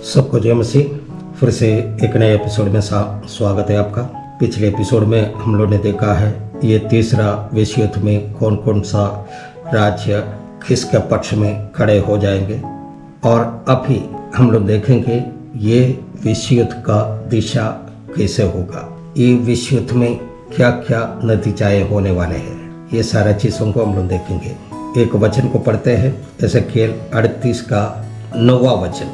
सबको जय मसीह। फिर से एक नए एपिसोड में स्वागत है आपका। पिछले एपिसोड में हम लोग ने देखा है ये तीसरा विश्व युद्ध में कौन कौन सा राज्य किसके पक्ष में खड़े हो जाएंगे, और अभी हम लोग देखेंगे ये विश्व युद्ध का दिशा कैसे होगा, ये विश्व युद्ध में क्या क्या नतीजाएं होने वाले हैं, ये सारा चीज़ों को हम लोग देखेंगे। एक वचन को पढ़ते हैं, एजेकियल 38 का 9वां वचन।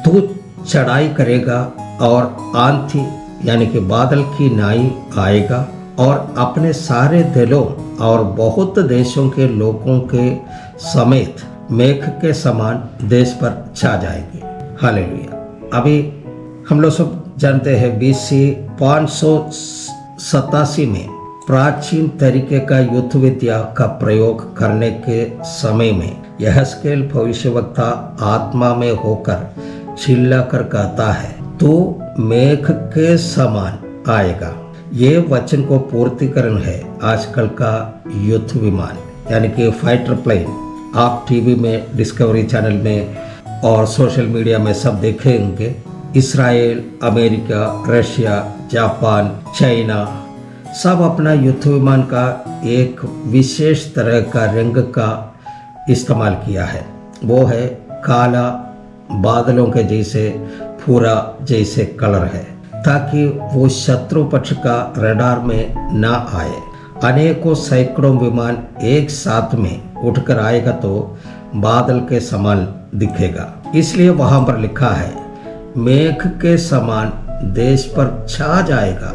तू चढ़ाई करेगा और आंधी यानी कि बादल की नाई आएगा और अपने सारे दिलों और बहुत देशों के लोगों के समेत मेघ के समान देश पर छा जाएंगे। हालेलुया। अभी हम लोग सब जानते हैं BC 587 में प्राचीन तरीके का युद्ध विद्या का प्रयोग करने के समय में यहेजकेल भविष्यवक्ता आत्मा में होकर चिल्लाकर कहता है, तो मेघ के समान आएगा। ये वचन को पूर्तिकरण है आजकल का युद्ध विमान यानी कि फाइटर प्लेन। आप टीवी में, डिस्कवरी चैनल में और सोशल मीडिया में सब देखे होंगे। Israel, America, Russia, Japan, China सब अपना युद्ध विमान का एक विशेष तरह का रंग का इस्तेमाल किया है। वो है काला बादलों के जैसे पूरा जैसे कलर है, ताकि वो शत्रु पक्ष का रडार में ना आए। अनेकों सैकड़ों विमान एक साथ में उठकर आएगा तो बादल के समान दिखेगा। इसलिए वहां पर लिखा है मेघ के समान देश पर छा जाएगा।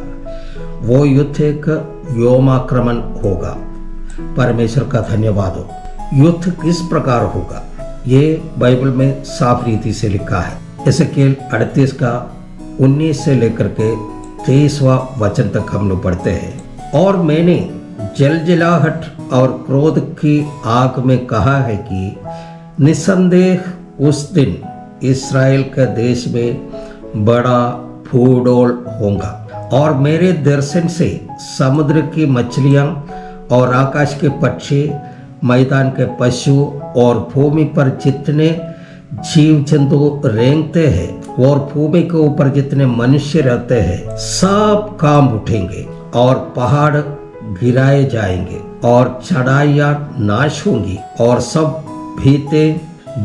वो युद्ध एक व्योमाक्रमण होगा। परमेश्वर का धन्यवाद हो। युद्ध किस प्रकार होगा ये बाइबल में साफ रीति से लिखा है। एजेकियल 38 का 19 से लेकर के 23वां वचन तक हम लोग पढ़ते हैं। और मैंने जलजलाहट और क्रोध की आग में कहा है कि निसंदेह उस दिन इस्राएल के देश में बड़ा भूडोल होगा, और मेरे दर्शन से समुद्र की मछलियां और आकाश के पक्षी, मैदान के पशु और भूमि पर जितने जीव जंतु रेंगते हैं और भूमि के ऊपर जितने मनुष्य रहते हैं सब कांप उठेंगे, और पहाड़ गिराए जाएंगे और चढ़ाइयां नाश होंगी, और सब भीते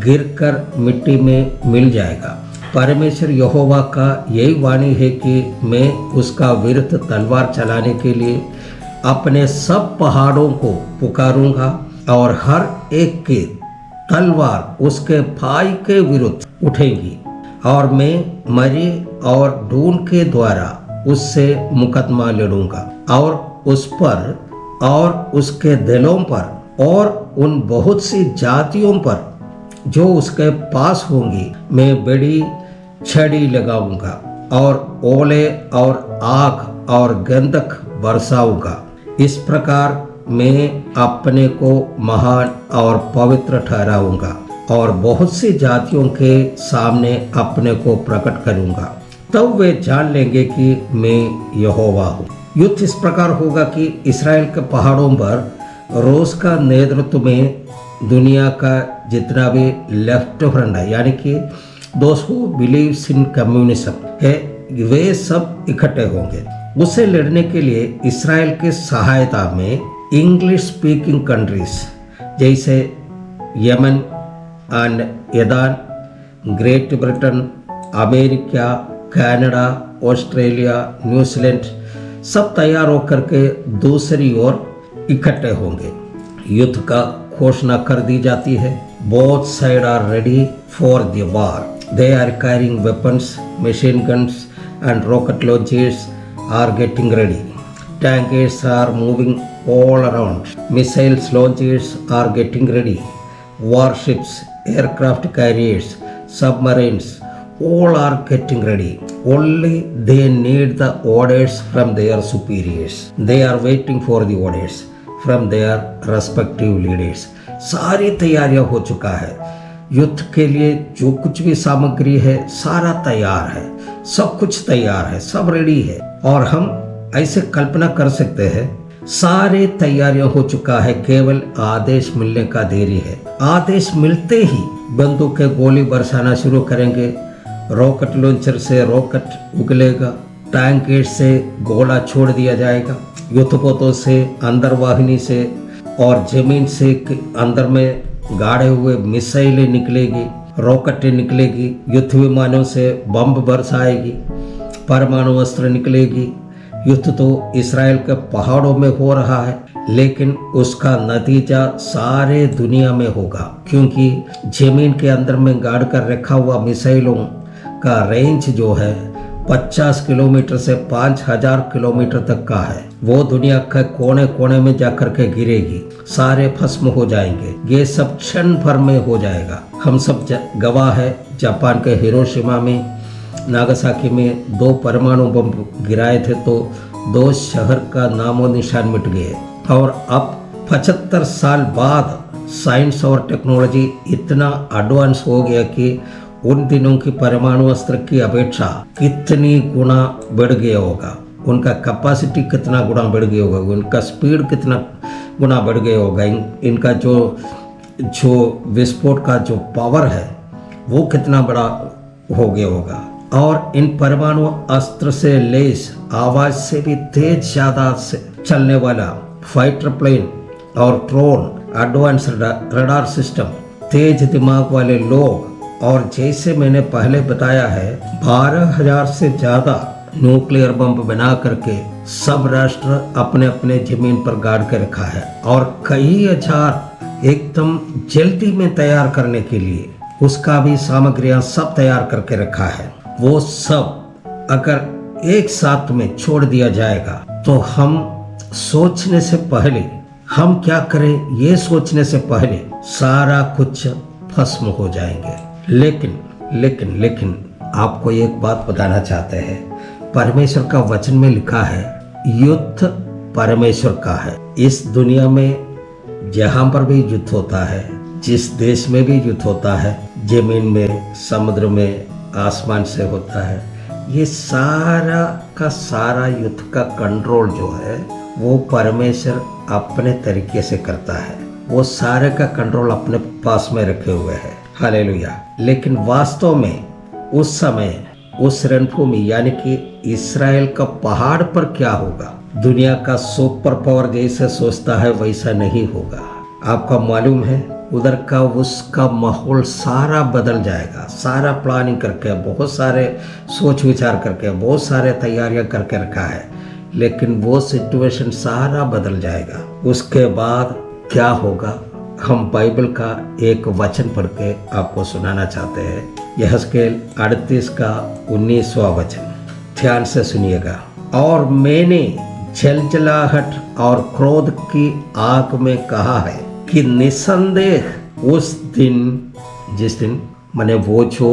गिरकर मिट्टी में मिल जाएगा। परमेश्वर यहोवा का यही वाणी है कि मैं उसका विरुद्ध तलवार चलाने के लिए अपने सब पहाड़ों को पुकारूंगा, और हर एक की तलवार उसके भाई के विरुद्ध उठेगी, और मैं मरी और ढूंढ के द्वारा उससे मुकदमा लड़ूंगा, और उस पर और उसके दिलों पर और उन बहुत सी जातियों पर जो उसके पास होंगी मैं बड़ी छड़ी लगाऊंगा, और ओले और आग और गंधक बरसाऊंगा। इस प्रकार मैं अपने को महान और पवित्र ठहराऊंगा, और बहुत सी जातियों के सामने अपने को प्रकट करूंगा। तब वे जान लेंगे कि मैं यहोवा हूँ। युद्ध इस प्रकार होगा कि इस्राएल के पहाड़ों पर रूस का नेतृत्व में दुनिया का जितना भी लेफ्ट फ्रंट है, यानी कि दोस्त हु बिलीव्स इन कम्युनिज्म है, वे सब इकट्ठे होंगे। उसे लड़ने के लिए इस्राएल की सहायता में इंग्लिश स्पीकिंग कंट्रीज जैसे Yemen and Iran, great Britain, America, Canada, Australia, New Zealand सब तैयार होकर के दूसरी ओर इकट्ठे होंगे। युद्ध का घोषणा कर दी जाती है। Both side are ready for the war. They are carrying weapons, machine guns and rocket launchers are getting ready. Tankers are moving all around. Missiles launchers are getting ready. Warships, aircraft carriers, submarines, all are getting ready. Only they need the orders from their superiors. They are waiting for the orders from their respective leaders. सारी तैयारियां हो चुका है। युद्ध के लिए जो कुछ भी सामग्री है सारा तैयार है, सब कुछ तैयार है, सब रेडी है। और हम ऐसे कल्पना कर सकते हैं सारे तैयारियां हो चुका है, केवल आदेश मिलने का देरी है। आदेश मिलते ही बंदूकें गोली बरसाना शुरू करेंगे, रॉकेट लॉन्चर से रॉकेट उगलेगा, टैंक गेट से गोला छोड़ दिया जाएगा, युद्धपोतों से, अंदर वाहिनी से और जमीन से अंदर में गाड़े हुए मिसाइलें निकलेगी, रॉकेटें निकलेगी, युद्ध विमानों से बम बरसाएगी, परमाणु अस्त्र निकलेगी। युद्ध तो इसराइल के पहाड़ों में हो रहा है, लेकिन उसका नतीजा सारे दुनिया में होगा, क्योंकि जमीन के अंदर में गाड़ कर रखा हुआ मिसाइलों का रेंज जो है 50 किलोमीटर से 5000 किलोमीटर तक का है। वो दुनिया के कोने कोने में जाकर के गिरेगी, सारे भस्म हो जाएंगे। ये सब क्षण भर में हो जाएगा। हम सब गवाह है, जापान के हिरोशिमा में, नागासाकी में 2 परमाणु बम गिराए थे तो 2 शहर का नामो निशान मिट गए। और अब 75 साल बाद साइंस और टेक्नोलॉजी इतना एडवांस हो गया कि उन दिनों की परमाणु अस्त्र की अपेक्षा कितनी गुना बढ़ गया होगा, उनका कैपेसिटी कितना गुना बढ़ गया होगा, उनका स्पीड कितना गुना बढ़ गया होगा, इनका जो विस्फोट का जो पावर है वो कितना बड़ा हो गया होगा। और इन परमाणु अस्त्र से लैस आवाज से भी तेज ज्यादा से चलने वाला फाइटर प्लेन और ड्रोन, एडवांस रडार सिस्टम, तेज दिमाग वाले लोग, और जैसे मैंने पहले बताया है 12,000 से ज्यादा न्यूक्लियर बम बना करके सब राष्ट्र अपने अपने जमीन पर गाड़ के रखा है, और कई हजार एकदम जल्दी में तैयार करने के लिए उसका भी सामग्रियां सब तैयार करके रखा है। वो सब अगर एक साथ में छोड़ दिया जाएगा तो हम सोचने से पहले, हम क्या करें ये सोचने से पहले सारा कुछ भस्म हो जाएंगे। लेकिन आपको एक बात बताना चाहते हैं, परमेश्वर का वचन में लिखा है युद्ध परमेश्वर का है। इस दुनिया में जहां पर भी युद्ध होता है, जिस देश में भी युद्ध होता है, जमीन में, समुद्र में, आसमान से होता है, ये सारा का सारा युद्ध का कंट्रोल जो है वो परमेश्वर अपने तरीके से करता है। वो सारे का कंट्रोल अपने पास में रखे हुए है। हालेलुया। लेकिन वास्तव में उस समय उस रणभूमि यानी कि इस्राएल का पहाड़ पर क्या होगा, दुनिया का सुपर पावर जैसे सोचता है वैसा नहीं होगा। आपका मालूम है उधर का उसका माहौल सारा बदल जाएगा। सारा प्लानिंग करके, बहुत सारे सोच विचार करके, बहुत सारे तैयारियां करके रखा है, लेकिन वो सिचुएशन सारा बदल जाएगा। उसके बाद क्या होगा, हम बाइबल का एक वचन पढ़ के आपको सुनाना चाहते हैं। यहेजकेल 38 का 19वां वचन, ध्यान से सुनिएगा। और मैंने जलजलाहट और क्रोध की आग में कहा है कि निसंदेह उस दिन, जिस दिन माने वो जो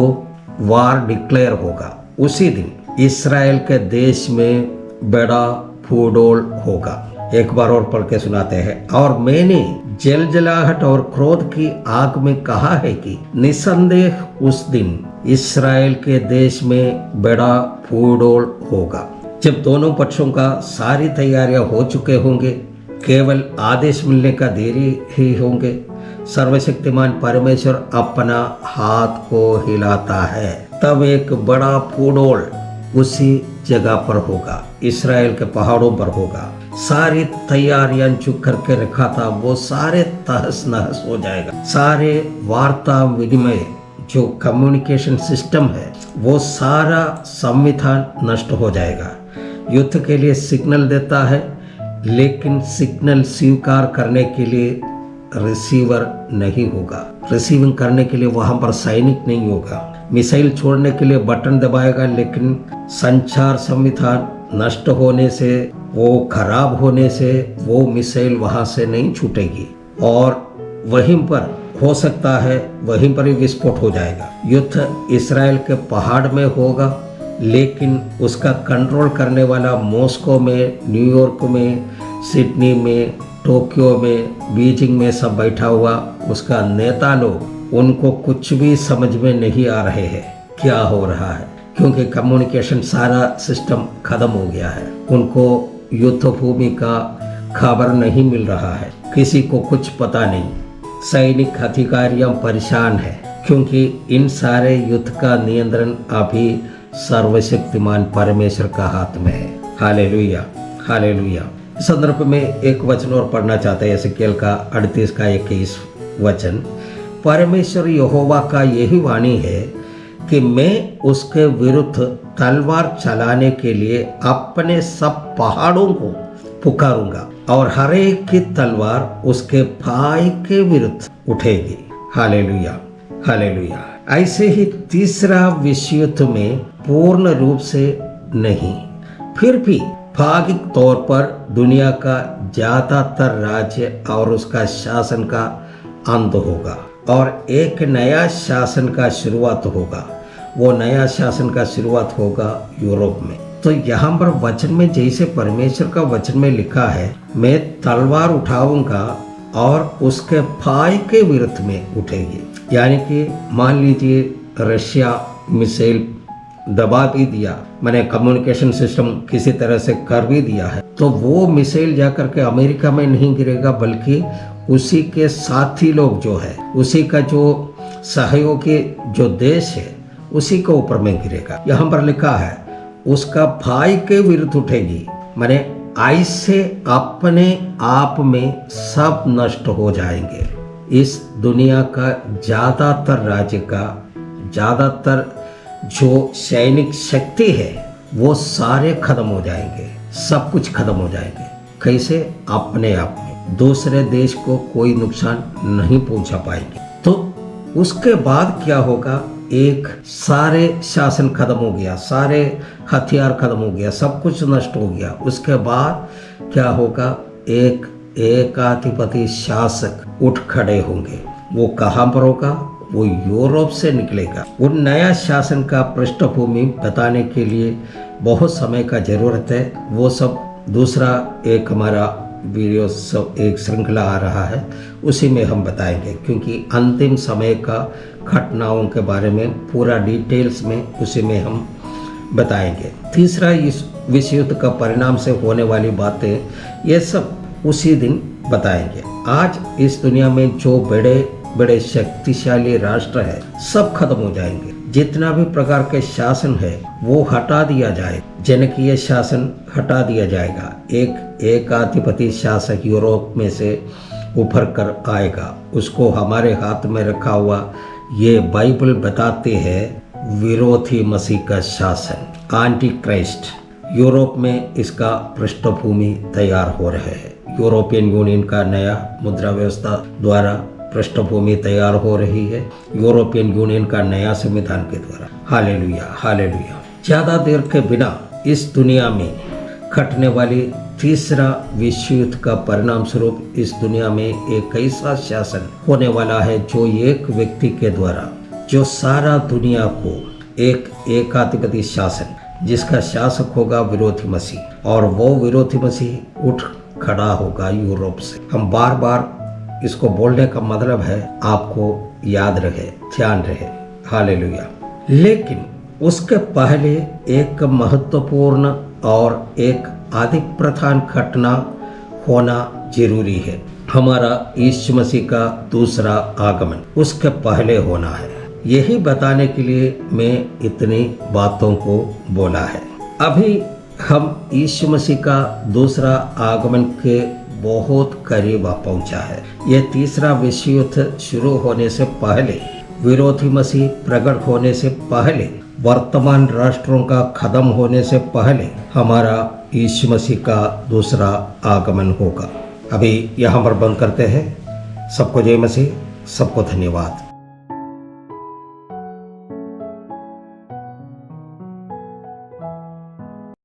वार डिक्लेयर होगा, उसी दिन इस्राएल के देश में बड़ा फूडोल होगा। एक बार और पढ़ के सुनाते हैं। और मैंने जलजलाहट और क्रोध की आग में कहा है कि निसंदेह उस दिन इस्राएल के देश में बड़ा फूडोल होगा। जब दोनों पक्षों का सारी तैयारियां हो चुके होंगे, केवल आदेश मिलने का देरी ही होंगे, सर्वशक्तिमान परमेश्वर अपना हाथ को हिलाता है, तब एक बड़ा फूडोल उसी जगह पर होगा, इस्राएल के पहाड़ों पर होगा। सारी तैयारियां जो करके रखा था वो सारे तहस नहस हो जाएगा। सारे वार्ता विनिमय जो कम्युनिकेशन सिस्टम है वो सारा संविधान नष्ट हो जाएगा। युद्ध के लिए सिग्नल देता है, लेकिन सिग्नल स्वीकार करने के लिए रिसीवर नहीं होगा। रिसीविंग करने के लिए वहां पर सैनिक नहीं होगा। मिसाइल छोड़ने के लिए बटन दबाएगा, लेकिन संचार संविधान नष्ट होने से, वो खराब होने से वो मिसाइल वहां से नहीं छूटेगी, और वहीं पर हो सकता है वहीं पर ही विस्फोट हो जाएगा। युद्ध इस्राएल के पहाड़ में होगा, लेकिन उसका कंट्रोल करने वाला मॉस्को में, न्यूयॉर्क में, सिडनी में, टोक्यो में, बीजिंग में सब बैठा हुआ उसका नेता लोग, उनको कुछ भी समझ में नहीं आ रहे हैं क्या हो रहा है, क्योंकि कम्युनिकेशन सारा सिस्टम खत्म हो गया है। उनको युद्ध भूमि का खबर नहीं मिल रहा है, किसी को कुछ पता नहीं। सैनिक अधिकारियां परेशान है क्योंकि इन सारे युद्ध का नियंत्रण अभी सर्वशक्तिमान परमेश्वर का हाथ में है। Hallelujah, hallelujah. इस संदर्भ में एक वचन और पढ़ना चाहते हैं, यहेजकेल का 38 का 21 वचन। परमेश्वर यहोवा का यही वाणी है कि मैं उसके विरुद्ध तलवार चलाने के लिए अपने सब पहाड़ों को पुकारूंगा और हर एक की तलवार उसके भाई के विरुद्ध उठेगी। Hallelujah, hallelujah. ऐसे ही तीसरा विश्व युद्ध में पूर्ण रूप से नहीं, फिर भी भागिक तौर पर दुनिया का ज्यादातर राज्य और उसका शासन का अंत होगा और एक नया शासन का शुरुआत होगा। वो नया शासन का शुरुआत होगा यूरोप में। तो यहाँ पर वचन में जैसे परमेश्वर का वचन में लिखा है, मैं तलवार उठाऊंगा और उसके भाई के विरुद्ध में उठेगी। यानी कि मान लीजिए रशिया मिसाइल दबा भी दिया, मैंने कम्युनिकेशन सिस्टम किसी तरह से कर भी दिया है, तो वो मिसाइल जाकर के अमेरिका में नहीं गिरेगा, बल्कि उसी के साथी लोग जो है, उसी का जो सहयोगी जो देश है, उसी के ऊपर में गिरेगा। यहाँ पर लिखा है उसका भाई के विरुद्ध उठेगी। मैंने ऐसे अपने आप में सब नष्ट हो जाएंगे। इस दुनिया का ज्यादातर राज्य का ज्यादातर जो सैनिक शक्ति है वो सारे खत्म हो जाएंगे, सब कुछ खत्म हो जाएंगे। कैसे? अपने आप में दूसरे देश को कोई नुकसान नहीं पहुंचा पाएंगे। तो उसके बाद क्या होगा? एक सारे शासन खत्म हो गया, सारे हथियार खत्म हो गया, सब कुछ नष्ट हो गया। उसके बाद क्या होगा? एक एकाधिपति शासक उठ खड़े होंगे। वो कहाँ पर होगा? वो यूरोप से निकलेगा। वो नया शासन का पृष्ठभूमि बताने के लिए बहुत समय का जरूरत है। वो सब दूसरा एक हमारा वीडियो सब एक श्रृंखला आ रहा है, उसी में हम बताएंगे, क्योंकि अंतिम समय का घटनाओं के बारे में पूरा डिटेल्स में उसी में हम बताएंगे। तीसरा, इस विश्व युद्ध का परिणाम से होने वाली बातें, ये सब उसी दिन बताएंगे। आज इस दुनिया में जो बड़े बड़े शक्तिशाली राष्ट्र है सब खत्म हो जाएंगे। जितना भी प्रकार के शासन है वो हटा दिया जाए, जनकीय शासन हटा दिया जाएगा। एक एकाधिपति शासक यूरोप में से उभर कर आएगा। उसको हमारे हाथ में रखा हुआ ये बाइबल बताते हैं विरोधी मसीह का शासन, एंटी क्राइस्ट। यूरोप में इसका पृष्ठभूमि तैयार हो रहे हैं। यूरोपियन यूनियन का नया मुद्रा व्यवस्था द्वारा पृष्ठभूमि तैयार हो रही है, यूरोपियन यूनियन का नया संविधान के द्वारा। Hallelujah, hallelujah. ज्यादा देर के बिना इस दुनिया में घटने वाली तीसरा विश्व युद्ध का परिणाम स्वरूप इस दुनिया में एक ऐसा शासन होने वाला है जो एक व्यक्ति के द्वारा, जो सारा दुनिया को एक एकाधिपति शासन, जिसका शासक होगा विरोधी मसीह, और वो विरोधी मसीह उठ खड़ा होगा यूरोप से। हम बार बार इसको बोलने का मतलब है आपको याद रहे, ध्यान रहे। हालेलुया। लेकिन उसके पहले एक महत्वपूर्ण और एक अधिक प्रधान घटना होना जरूरी है। हमारा यीशु मसीह का दूसरा आगमन उसके पहले होना है। यही बताने के लिए मैं इतनी बातों को बोला है। अभी हम यीशु मसीह का दूसरा आगमन के बहुत करीब आ पहुंचा है। यह तीसरा विश्व युद्ध शुरू होने से पहले, विरोधी मसीह प्रकट होने से पहले, वर्तमान राष्ट्रों का खत्म होने से पहले हमारा यीशु मसीह का दूसरा आगमन होगा। अभी यहाँ पर बंद करते हैं। सबको जय मसीह, सबको धन्यवाद।